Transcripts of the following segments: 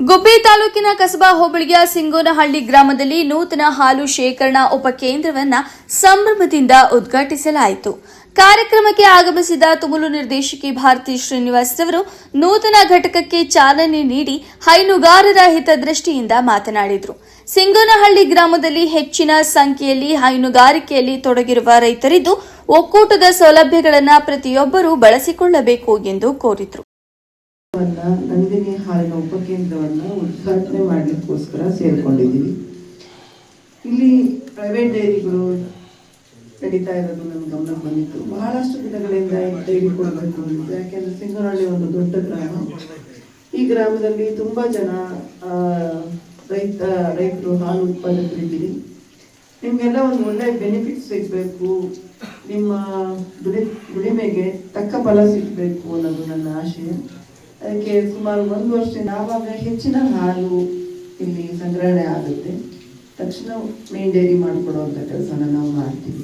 ಗುಬ್ಬಿ ತಾಲೂಕಿನ ಕಸಬಾ ಹೋಬಳಿಯ ಸಿಂಗೋನಹಳ್ಳಿ ಗ್ರಾಮದಲ್ಲಿ ನೂತನ ಹಾಲು ಶೇಖರಣಾ ಉಪಕೇಂದ್ರವನ್ನು ಸಂಭ್ರಮದಿಂದ ಉದ್ಘಾಟಿಸಲಾಯಿತು. ಕಾರ್ಯಕ್ರಮಕ್ಕೆ ಆಗಮಿಸಿದ ತುಮುಲು ನಿರ್ದೇಶಕಿ ಭಾರತಿ ಶ್ರೀನಿವಾಸ್ ಅವರು ನೂತನ ಘಟಕಕ್ಕೆ ಚಾಲನೆ ನೀಡಿ ಹೈನುಗಾರರ ಹಿತದೃಷ್ಟಿಯಿಂದ ಮಾತನಾಡಿದರು. ಸಿಂಗೋನಹಳ್ಳಿ ಗ್ರಾಮದಲ್ಲಿ ಹೆಚ್ಚಿನ ಸಂಖ್ಯೆಯಲ್ಲಿ ಹೈನುಗಾರಿಕೆಯಲ್ಲಿ ತೊಡಗಿರುವ ರೈತರಿದ್ದು ಒಕ್ಕೂಟದ ಸೌಲಭ್ಯಗಳನ್ನು ಪ್ರತಿಯೊಬ್ಬರೂ ಬಳಸಿಕೊಳ್ಳಬೇಕು ಎಂದು ಕೋರಿದರು. ನಂದಿನಿ ಹಾಲಿನ ಉಪಕೇಂದ್ರವನ್ನು ಉದ್ಘಾಟನೆ ಮಾಡಲಿಕ್ಕೋಸ್ಕರ ಸೇರಿಕೊಂಡಿದ್ದೀವಿ. ಇಲ್ಲಿ ಪ್ರೈವೇಟ್ ಡೈರಿಗಳು ನಡೀತಾ ಇರೋದು ನನ್ನ ಗಮನಕ್ಕೆ ಬಂದಿತ್ತು. ಬಹಳಷ್ಟು ದಿನಗಳಿಂದ ಡೈರಿ ಕೊಡಬೇಕು ಅಂತಿತ್ತು. ಯಾಕೆಂದ್ರೆ ಸಿಂಗೋನಹಳ್ಳಿ ದೊಡ್ಡ ಗ್ರಾಮ. ಈ ಗ್ರಾಮದಲ್ಲಿ ತುಂಬಾ ಜನ ರೈತರು ಹಾಲು ಉತ್ಪಾದಕರಿದ್ದೀರಿ. ನಿಮ್ಗೆಲ್ಲ ಒಂದು ಒಳ್ಳೆ ಬೆನಿಫಿಟ್ ಸಿಗಬೇಕು, ನಿಮ್ಮ ದುಡಿಮೆಗೆ ತಕ್ಕ ಫಲ ಸಿಗಬೇಕು ಅನ್ನೋದು ನನ್ನ ಆಶಯ. ಅದಕ್ಕೆ ಸುಮಾರು 1 ವರ್ಷದಿಂದ ಆವಾಗ ಹೆಚ್ಚಿನ ಹಾಲು ಇಲ್ಲಿ ಸಂಗ್ರಹಣೆ ಆಗುತ್ತೆ. ತಕ್ಷಣ ಮೇನ್ ಡೈರಿ ಮಾಡಿಕೊಡುವಂತ ಕೆಲಸನ ನಾವು ಮಾಡ್ತೀವಿ.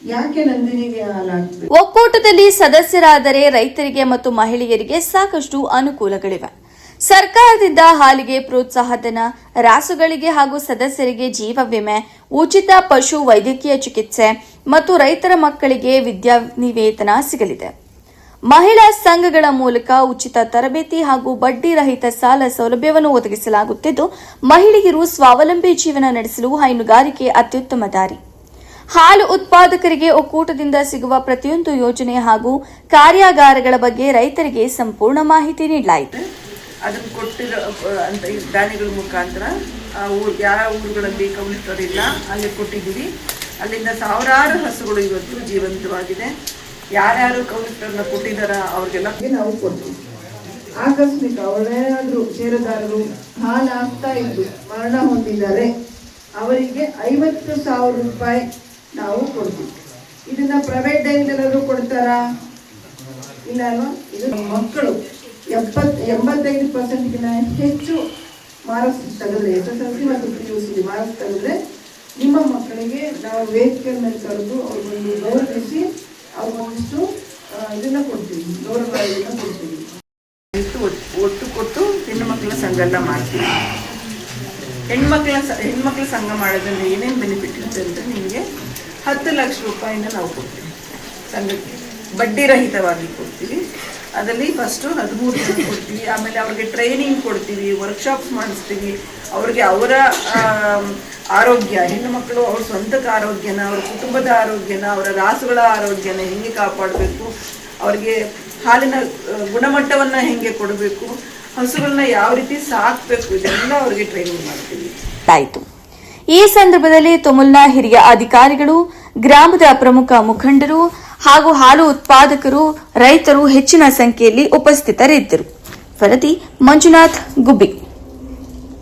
ಯಾಕೆ ನಂದಿನಿಗೆ ಹಾಲಾಗ್ತದೆ? ಒಕ್ಕೂಟದಲ್ಲಿ ಸದಸ್ಯರಾದರೆ ರೈತರಿಗೆ ಮತ್ತು ಮಹಿಳೆಯರಿಗೆ ಸಾಕಷ್ಟು ಅನುಕೂಲಗಳಿವೆ. ಸರ್ಕಾರದಿಂದ ಹಾಲಿಗೆ ಪ್ರೋತ್ಸಾಹಧನ, ರಾಸುಗಳಿಗೆ ಹಾಗೂ ಸದಸ್ಯರಿಗೆ ಜೀವ ವಿಮೆ, ಉಚಿತ ಪಶು ವೈದ್ಯಕೀಯ ಚಿಕಿತ್ಸೆ ಮತ್ತು ರೈತರ ಮಕ್ಕಳಿಗೆ ವಿದ್ಯಾನಿವೇತನ ಸಿಗಲಿದೆ. ಮಹಿಳಾ ಸಂಘಗಳ ಮೂಲಕ ಉಚಿತ ತರಬೇತಿ ಹಾಗೂ ಬಡ್ಡಿ ರಹಿತ ಸಾಲ ಸೌಲಭ್ಯವನ್ನು ಒದಗಿಸಲಾಗುತ್ತಿದ್ದು, ಮಹಿಳೆಯರು ಸ್ವಾವಲಂಬಿ ಜೀವನ ನಡೆಸಲು ಹೈನುಗಾರಿಕೆ ಅತ್ಯುತ್ತಮ ದಾರಿ. ಹಾಲು ಉತ್ಪಾದಕರಿಗೆ ಒಕ್ಕೂಟದಿಂದ ಸಿಗುವ ಪ್ರತಿಯೊಂದು ಯೋಜನೆ ಹಾಗೂ ಕಾರ್ಯಾಗಾರಗಳ ಬಗ್ಗೆ ರೈತರಿಗೆ ಸಂಪೂರ್ಣ ಮಾಹಿತಿ ನೀಡಲಾಯಿತು. ಅದನ್ನು ಕೊಟ್ಟಿರೋ ಅಂತ ದಾನಿಗಳ ಮುಖಾಂತರ ಯಾವ ಊರುಗಳಲ್ಲಿ ಕೌನ್ಸಿಲರ್ ಇಲ್ಲ ಅಲ್ಲಿ ಕೊಟ್ಟಿದ್ದೀವಿ. ಅಲ್ಲಿಂದ ಸಾವಿರಾರು ಹಸುಗಳು ಇವತ್ತು ಜೀವಂತವಾಗಿದೆ. ಯಾರ್ಯಾರು ಕೌನ್ಸಿಲರ್ನ ಕೊಟ್ಟಿದಾರ ಅವ್ರಿಗೆಲ್ಲ ನಾವು ಕೊಡ್ತೀವಿ. ಆಕಸ್ಮಿಕ ಅವರೇನಾದ್ರೂ ಷೇರುದಾರರು ಹಾಲು ಆಗ್ತಾ ಇದ್ದು ಮರಣ ಹೊಂದಿದ್ದಾರೆ, ಅವರಿಗೆ 50,000 ರೂಪಾಯಿ ನಾವು ಕೊಡ್ತೀವಿ. ಇದನ್ನ ಪ್ರೈವೇಟ್ ಡೈರಿಗಳಲ್ಲೂ ಕೊಡ್ತಾರಾ? ಇಲ್ಲ ಅಲ್ವಾ? ಇದು ಮಕ್ಕಳು 85%ಗಿಂತ ಹೆಚ್ಚು ಮಾರ್ಕ್ಸ್ ತೆಗೆದ್ರೆ, SSLC ಮತ್ತು PUC ಮಾರ್ಕ್ಸ್ ತೆಗೆದ್ರೆ ನಿಮ್ಮ ಮಕ್ಕಳಿಗೆ ನಾವು ವೇದಿಕೆ ಮೇಲೆ ಕರೆದು ಅವ್ರಿಗೊಂದು ಗೌರವಿಸಿ ಅವ್ರಿಗೊಂದಿಷ್ಟು ಇದನ್ನ ಕೊಡ್ತೀವಿ, ಗೌರವಗಳನ್ನ ಕೊಡ್ತೀವಿ. ಒಟ್ಟು ಕೊಟ್ಟು ಹೆಣ್ಣು ಮಕ್ಕಳ ಸಂಘ ಎಲ್ಲ ಮಾಡ್ತೀವಿ. ಹೆಣ್ಮಕ್ಳ ಸಂಘ ಮಾಡೋದ್ರಿಂದ ಏನೇನು ಬೆನಿಫಿಟ್ ಇರುತ್ತೆ ಅಂದರೆ ನಿಮಗೆ 10 ಲಕ್ಷ ರೂಪಾಯಿನ ನಾವು ಕೊಡ್ತೀವಿ. ಸಂಘಕ್ಕೆ ಬಡ್ಡಿ ರಹಿತವಾಗಿ ಕೊಡ್ತೀವಿ. ಅದರಲ್ಲಿ ಫಸ್ಟು 13 ಜನ ಕೊಡ್ತೀವಿ. ಆಮೇಲೆ ಅವ್ರಿಗೆ ಟ್ರೈನಿಂಗ್ ಕೊಡ್ತೀವಿ, ವರ್ಕ್ಶಾಪ್ಸ್ ಮಾಡಿಸ್ತೀವಿ. ಅವ್ರಿಗೆ ಅವರ ಆರೋಗ್ಯ, ಹೆಣ್ಣು ಮಕ್ಕಳು ಅವ್ರ ಸ್ವಂತದ ಆರೋಗ್ಯನ, ಅವ್ರ ಕುಟುಂಬದ ಆರೋಗ್ಯನ, ಅವರ ರಾಸುಗಳ ಆರೋಗ್ಯನ ಹೆಂಗೆ ಕಾಪಾಡಬೇಕು, ಅವ್ರಿಗೆ ಹಾಲಿನ ಗುಣಮಟ್ಟವನ್ನು ಹೆಂಗೆ ಕೊಡಬೇಕು, ಹಸುಗಳನ್ನ ಯಾವ ರೀತಿ ಸಾಕಬೇಕು, ಇದೆಲ್ಲ ಅವ್ರಿಗೆ ಟ್ರೈನಿಂಗ್ ಮಾಡ್ತೀವಿ. ಈ ಸಂದರ್ಭದಲ್ಲಿ ತುಮುಲ್ನ ಹಿರಿಯ ಅಧಿಕಾರಿಗಳು, ಗ್ರಾಮದ ಪ್ರಮುಖ ಮುಖಂಡರು ಹಾಗೂ ಹಾಲು ಉತ್ಪಾದಕರು, ರೈತರು ಹೆಚ್ಚಿನ ಸಂಖ್ಯೆಯಲ್ಲಿ ಉಪಸ್ಥಿತರಿದ್ದರು. ವರದಿ ಮಂಜುನಾಥ್, ಗುಬ್ಬಿ.